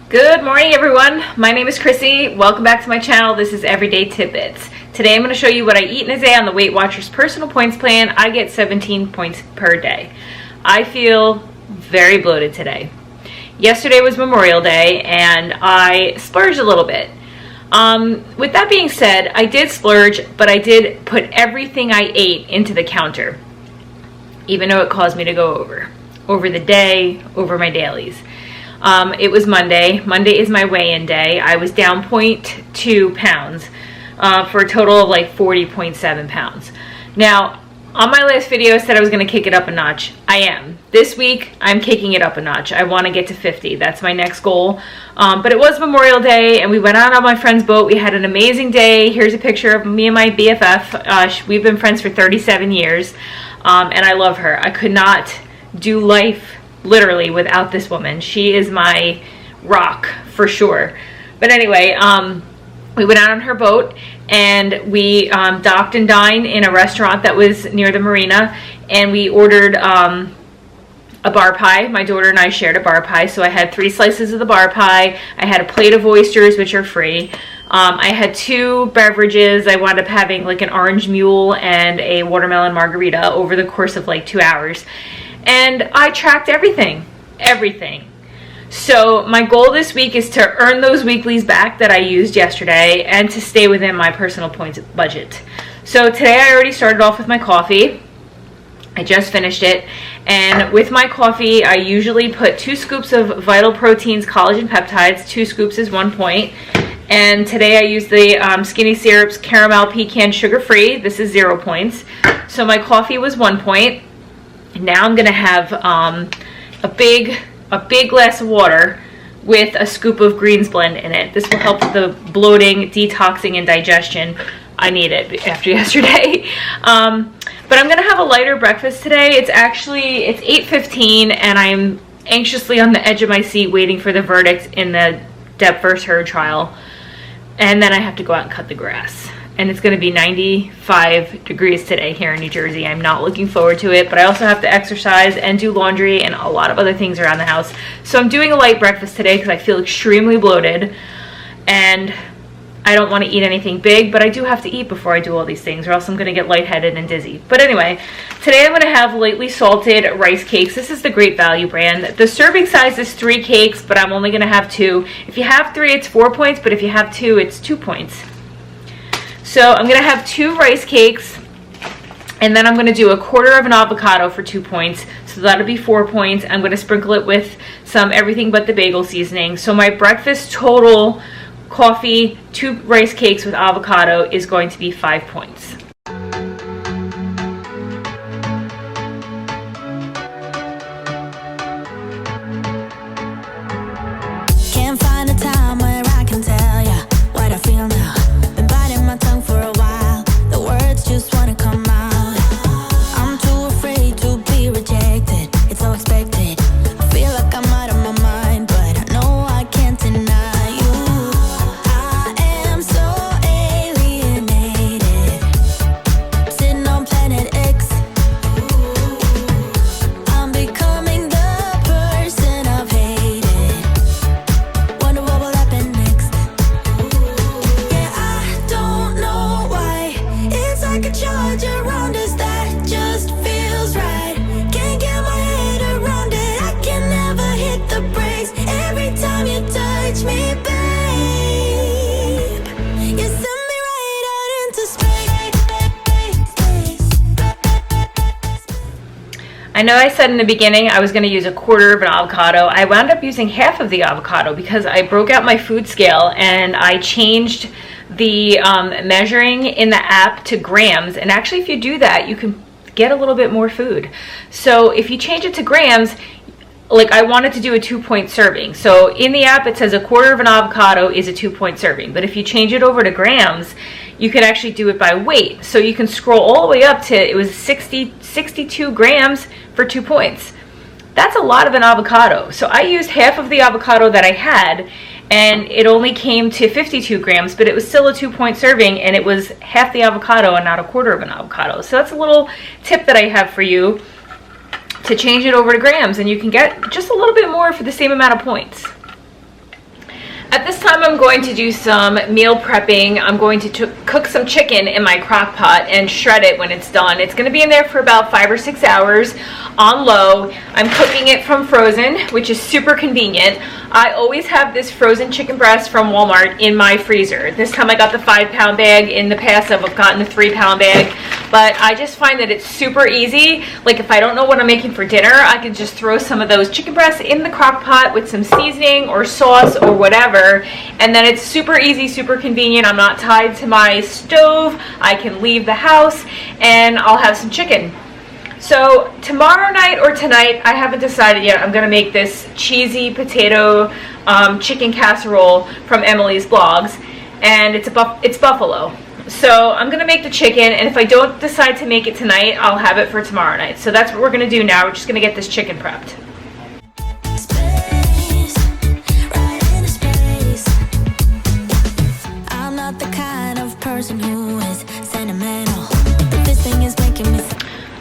Good morning, everyone. My name is Chrissy. Welcome back to my channel. This is Everyday Tidbits. Today I'm going to show you what I eat in a day on the Weight Watchers personal points plan. I get 17 points per day. I feel very bloated today. Yesterday was Memorial Day and I splurged a little bit. With that being said, I did splurge, but I did put everything I ate into the counter, even though it caused me to go over the day, over my dailies. It was Monday. Monday is my weigh-in day. I was down 0.2 pounds for a total of like 40.7 pounds. Now, on my last video, I said I was going to kick it up a notch. I am. This week, I'm kicking it up a notch. I want to get to 50. That's my next goal. But it was Memorial Day, and we went out on my friend's boat. We had an amazing day. Here's a picture of me and my BFF. We've been friends for 37 years, and I love her. I could not do life literally without this woman. She is my rock for sure. But anyway, we went out on her boat and we docked and dined in a restaurant that was near the marina, and we ordered a bar pie. My daughter and I shared a bar pie, so I had 3 slices of the bar pie. I had a plate of oysters, which are free. I had 2 beverages. I wound up having like an orange mule and a watermelon margarita over the course of like 2 hours. And I tracked everything. So my goal this week is to earn those weeklies back that I used yesterday and to stay within my personal points budget. So today I already started off with my coffee. I just finished it. And with my coffee, I usually put 2 scoops of Vital Proteins Collagen Peptides. 2 scoops is 1 point. And today I used the Skinny Syrups Caramel Pecan Sugar Free. This is 0 points. So my coffee was 1 point. Now I'm going to have a big glass of water with a scoop of greens blend in it. This will help with the bloating, detoxing, and digestion. I need it after yesterday. But I'm going to have a lighter breakfast today. It's 8:15 and I'm anxiously on the edge of my seat waiting for the verdict in the Depp vs. Heard trial. And then I have to go out and cut the grass. And it's going to be 95 degrees today here in New Jersey. I'm not looking forward to it, but I also have to exercise and do laundry and a lot of other things around the house. So I'm doing a light breakfast today because I feel extremely bloated and I don't want to eat anything big, but I do have to eat before I do all these things or else I'm going to get lightheaded and dizzy. But anyway, today I'm going to have lightly salted rice cakes. This is the Great Value brand. The serving size is 3 cakes, but I'm only going to have 2. If you have 3, it's 4 points, but if you have 2, it's 2 points. So I'm going to have 2 rice cakes, and then I'm going to do a quarter of an avocado for 2 points. So that'll be 4 points. I'm going to sprinkle it with some everything but the bagel seasoning. So my breakfast total, coffee, 2 rice cakes with avocado, is going to be 5 points. Can't find a time where I can tell you what I feel now. For a while, the words just wanna come out. I'm too afraid to be rejected. It's so expected. I feel like I'm out of my mind, but I know I can't deny you. I am so alienated, sitting on planet X. I'm becoming the person I've hated. Wonder what will happen next. Yeah, I don't know why. It's like a charge around us that just feels right. Can't get my head around it. I can never hit the brakes. Every time you touch me, babe, you send me right out into space. I know I said in the beginning I was going to use a quarter of an avocado. I wound up using half of the avocado because I broke out my food scale and I changed the measuring in the app to grams. And actually, if you do that, you can get a little bit more food. So if you change it to grams, like I wanted to do a 2-point serving. So in the app, it says a quarter of an avocado is a 2-point serving. But if you change it over to grams, you could actually do it by weight. So you can scroll all the way up to, it was 62 grams for 2 points. That's a lot of an avocado. So I used half of the avocado that I had, and it only came to 52 grams, but it was still a 2-point serving, and it was half the avocado and not a quarter of an avocado. So that's a little tip that I have for you, to change it over to grams, and you can get just a little bit more for the same amount of points. time I'm going to do some meal prepping. I'm going to cook some chicken in my crock pot and shred it when it's done. It's going to be in there for about 5 or 6 hours on low. I'm cooking it from frozen, which is super convenient. I always have this frozen chicken breast from Walmart in my freezer. This time I got the 5-pound bag. In the past I've gotten the 3-pound bag, but I just find that it's super easy. Like if I don't know what I'm making for dinner, I can just throw some of those chicken breasts in the crock pot with some seasoning or sauce or whatever, and then it's super easy, super convenient. I'm not tied to my stove. I can leave the house and I'll have some chicken. So tomorrow night or tonight, I haven't decided yet, I'm gonna make this cheesy potato chicken casserole from Emily's Vlogs, and it's buffalo. So I'm gonna make the chicken, and if I don't decide to make it tonight, I'll have it for tomorrow night. So that's what we're gonna do now. We're just gonna get this chicken prepped. I'm not the kind of person who is sentimental, but this thing is making me.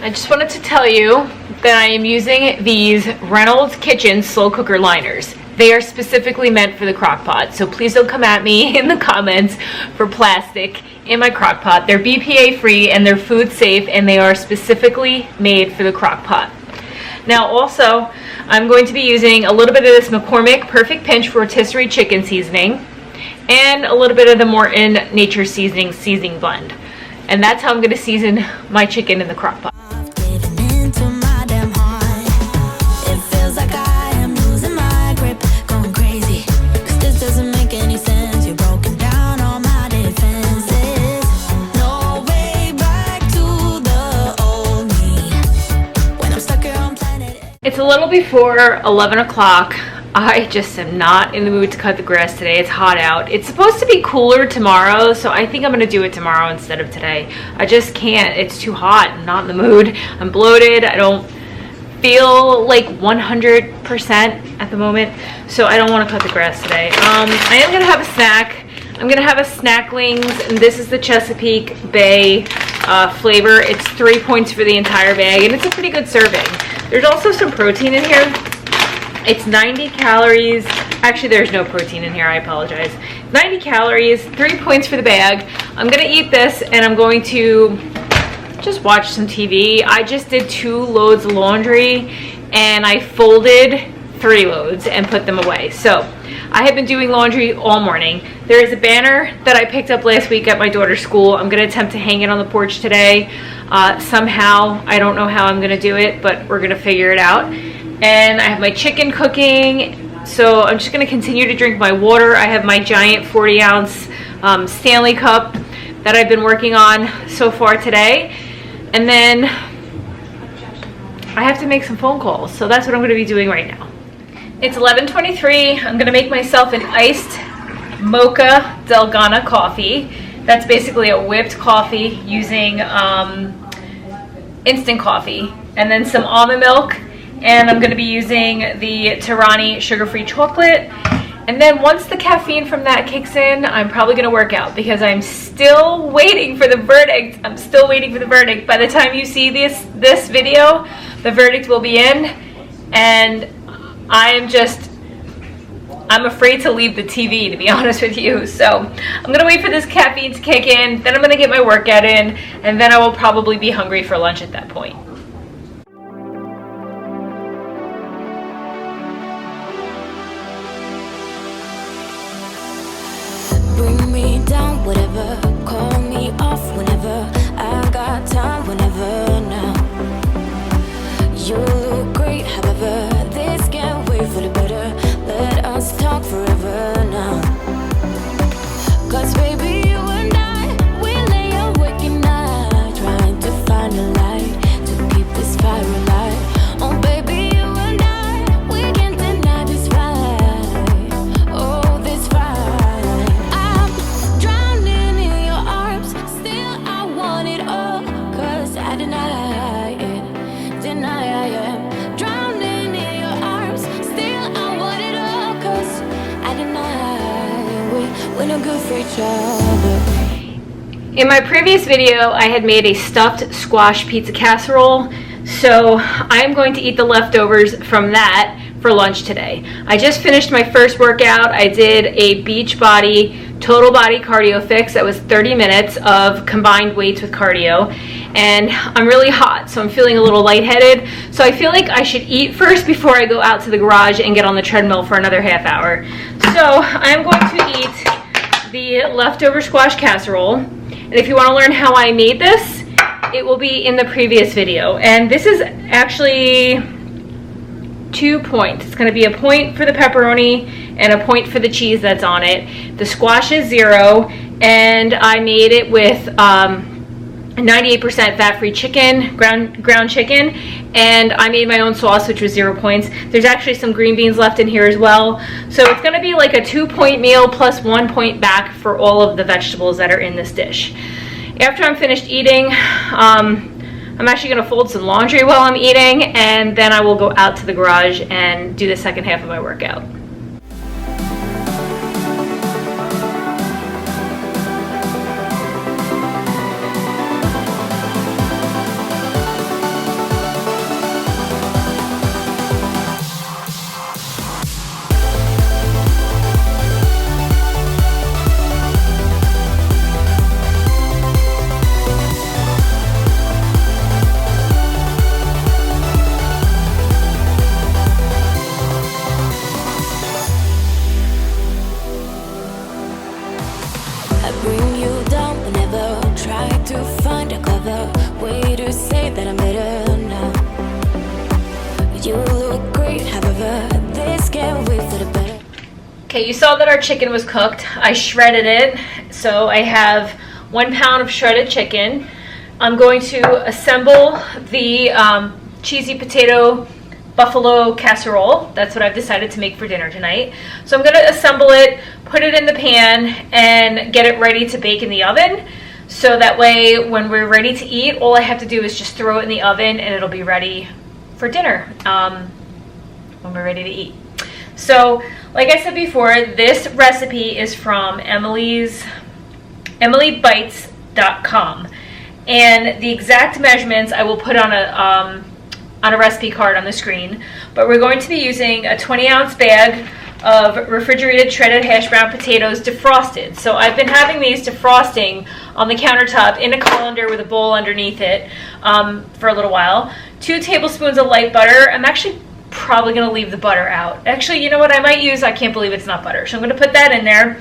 I just wanted to tell you that I am using these Reynolds Kitchen slow cooker liners. They are specifically meant for the crock pot, so please don't come at me in the comments for plastic in my crock pot. They're BPA free and they're food safe, and they are specifically made for the crock pot. Now also, I'm going to be using a little bit of this McCormick Perfect Pinch rotisserie chicken seasoning and a little bit of the Morton Nature seasoning blend. And that's how I'm going to season my chicken in the crock pot. It's a little before 11 o'clock. I just am not in the mood to cut the grass today. It's hot out. It's supposed to be cooler tomorrow, so I think I'm going to do it tomorrow instead of today. I just can't. It's too hot. I'm not in the mood. I'm bloated. I don't feel like 100% at the moment, so I don't want to cut the grass today. I am going to have a snack. I'm going to have a Snacklings, and this is the Chesapeake Bay flavor. It's 3 points for the entire bag, and it's a pretty good serving. There's also some protein in here. It's 90 calories. Actually, there's no protein in here. I apologize. 90 calories, 3 points for the bag. I'm going to eat this, and I'm going to just watch some TV. I just did 2 loads of laundry, and I folded 3 loads and put them away. So I have been doing laundry all morning. There is a banner that I picked up last week at my daughter's school. I'm going to attempt to hang it on the porch today. Somehow, I don't know how I'm going to do it, but we're going to figure it out. And I have my chicken cooking, so I'm just going to continue to drink my water. I have my giant 40-ounce Stanley cup that I've been working on so far today. And then I have to make some phone calls, so that's what I'm going to be doing right now. It's 11:23. I'm going to make myself an iced mocha Delgana coffee. That's basically a whipped coffee using instant coffee, and then some almond milk, and I'm going to be using the Tirani sugar-free chocolate. And then once the caffeine from that kicks in, I'm probably going to work out, because I'm still waiting for the verdict. I'm still waiting for the verdict. By the time you see this video, the verdict will be in, and I'm afraid to leave the TV, to be honest with you. So I'm going to wait for this caffeine to kick in, then I'm going to get my workout in, and then I will probably be hungry for lunch at that point. Bring me down, whatever. Call me off whenever. I got time whenever now. You look great, however. This can't wait for the better. Let us talk forever now. 'Cause baby, you and I, we lay awake at night, trying to find a light to keep this fire alive. Oh baby, you and I, we can't deny this fight. Oh, this fight. I'm drowning in your arms, still I want it all. 'Cause I deny it, deny I am. Drowning in your arms, still I want it all. 'Cause I deny we're no good for each other. In my previous video, I had made a stuffed squash pizza casserole, so I am going to eat the leftovers from that for lunch today. I just finished my first workout. I did a Beachbody total body cardio fix that was 30 minutes of combined weights with cardio, and I'm really hot, so I'm feeling a little lightheaded, so I feel like I should eat first before I go out to the garage and get on the treadmill for another half hour. So I'm going to eat the leftover squash casserole, and if you want to learn how I made this, it will be in the previous video. And this is actually 2 points. It's going to be a point for the pepperoni and a point for the cheese that's on it. The squash is 0, and I made it with 98% fat-free chicken, ground chicken, and I made my own sauce, which was 0 points. There's actually some green beans left in here as well. So it's going to be like a 2-point meal plus 1 point back for all of the vegetables that are in this dish. After I'm finished eating, I'm actually going to fold some laundry while I'm eating, and then I will go out to the garage and do the second half of my workout. Okay, you saw that our chicken was cooked. I shredded it, so I have 1 pound of shredded chicken. I'm going to assemble the cheesy potato buffalo casserole. That's what I've decided to make for dinner tonight. So I'm going to assemble it, put it in the pan, and get it ready to bake in the oven. So that way, when we're ready to eat, all I have to do is just throw it in the oven, and it'll be ready for dinner when we're ready to eat. So, like I said before, this recipe is from emilybites.com, and the exact measurements I will put on a recipe card on the screen. But we're going to be using a 20-ounce bag of refrigerated shredded hash brown potatoes defrosted. So I've been having these defrosting on the countertop in a colander with a bowl underneath it for a little while. 2 tablespoons of light butter. I'm actually probably going to leave the butter out. Actually, you know what I might use? I can't believe it's not butter. So I'm going to put that in there.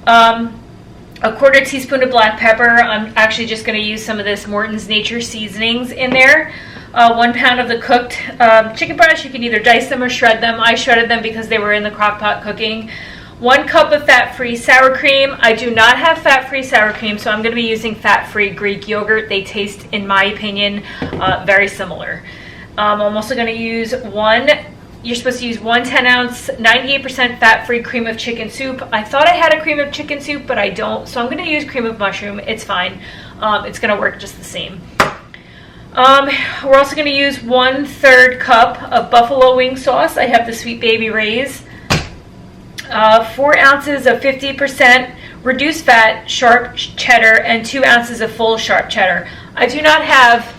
A 1/4 teaspoon of black pepper. I'm actually just going to use some of this Morton's Nature Seasonings in there. 1 pound of the cooked chicken breasts. You can either dice them or shred them. I shredded them because they were in the crock pot cooking. 1 cup of fat-free sour cream. I do not have fat-free sour cream, so I'm going to be using fat-free Greek yogurt. They taste, in my opinion, very similar. I'm also going to use you're supposed to use 1 10-ounce, 98% fat-free cream of chicken soup. I thought I had a cream of chicken soup, but I don't, so I'm going to use cream of mushroom. It's fine. It's going to work just the same. We're also going to use 1/3 cup of buffalo wing sauce. I have the Sweet Baby Ray's. 4 ounces of 50% reduced fat sharp cheddar and 2 ounces of full sharp cheddar. I do not have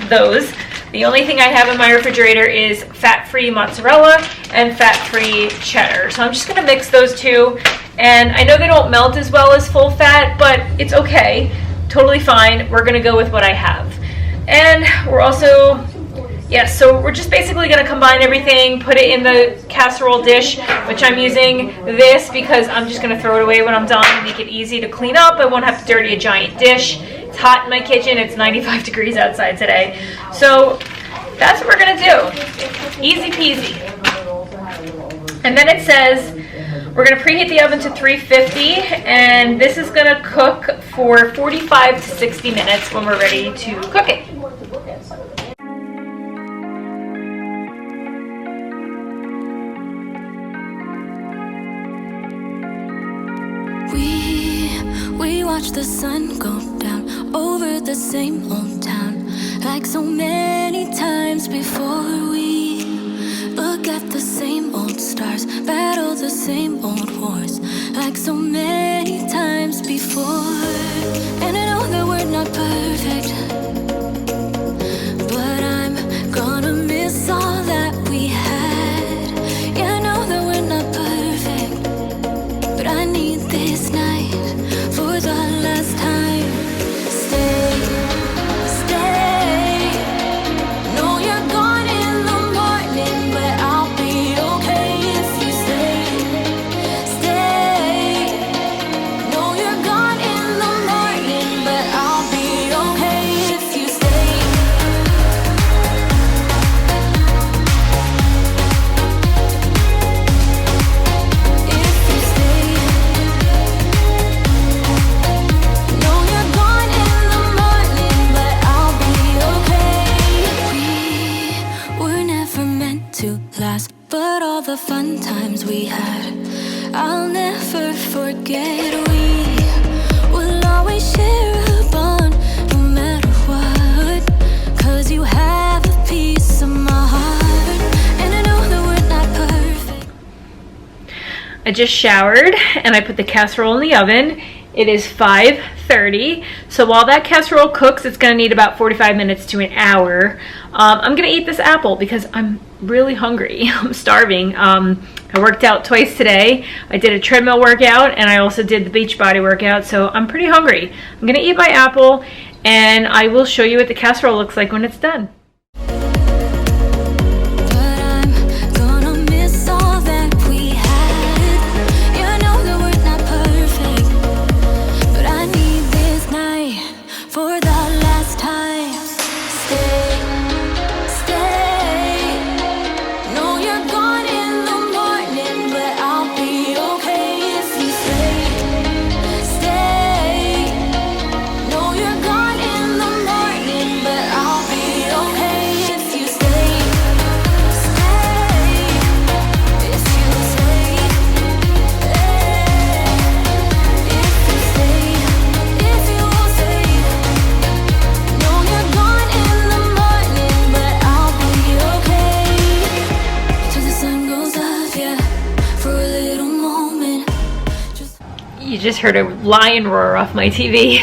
those. The only thing I have in my refrigerator is fat-free mozzarella and fat-free cheddar. So I'm just going to mix those two. And I know they don't melt as well as full fat, but it's okay. Totally fine. We're going to go with what I have. And we're also, so we're just basically going to combine everything, put it in the casserole dish, which I'm using this because I'm just going to throw it away when I'm done and make it easy to clean up. I won't have to dirty a giant dish. It's hot in my kitchen. It's 95 degrees outside today. So that's what we're going to do. Easy peasy. And then it says we're going to preheat the oven to 350, and this is going to cook for 45 to 60 minutes when we're ready to cook it. We watch the sun go down over the same old town, like so many times before. We look at the same old stars, battle the same old wars, like so many times before. And I know that we're not perfect, but I'm gonna miss all that we had. we had. I'll never forget. We will always share a bond, no matter what. 'Cause you have a piece of my heart, and I know that we're not perfect. I just showered and I put the casserole in the oven. It is 5:30, so while that casserole cooks, it's going to need about 45 minutes to an hour. I'm going to eat this apple because I'm really hungry. I'm starving. I worked out twice today. I did a treadmill workout and I also did the beach body workout, so I'm pretty hungry. I'm going to eat my apple and I will show you what the casserole looks like when it's done. You just heard a lion roar off my TV.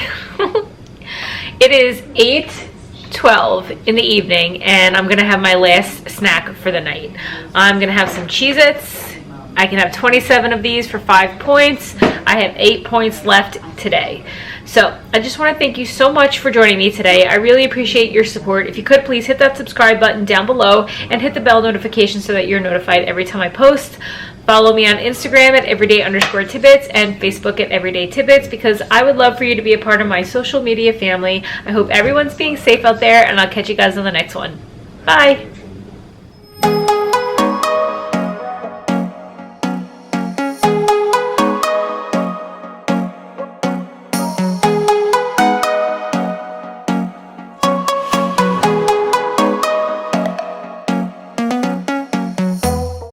It is 8:12 in the evening and I'm gonna have my last snack for the night. I'm gonna have some Cheez-Its. I can have 27 of these for 5 points. I have 8 points left today. So I just want to thank you so much for joining me today. I really appreciate your support. If you could, please hit that subscribe button down below and hit the bell notification so that you're notified every time I post. Follow me on Instagram at everyday_tidbits and Facebook at everydaytidbits because I would love for you to be a part of my social media family. I hope everyone's being safe out there and I'll catch you guys on the next one. Bye!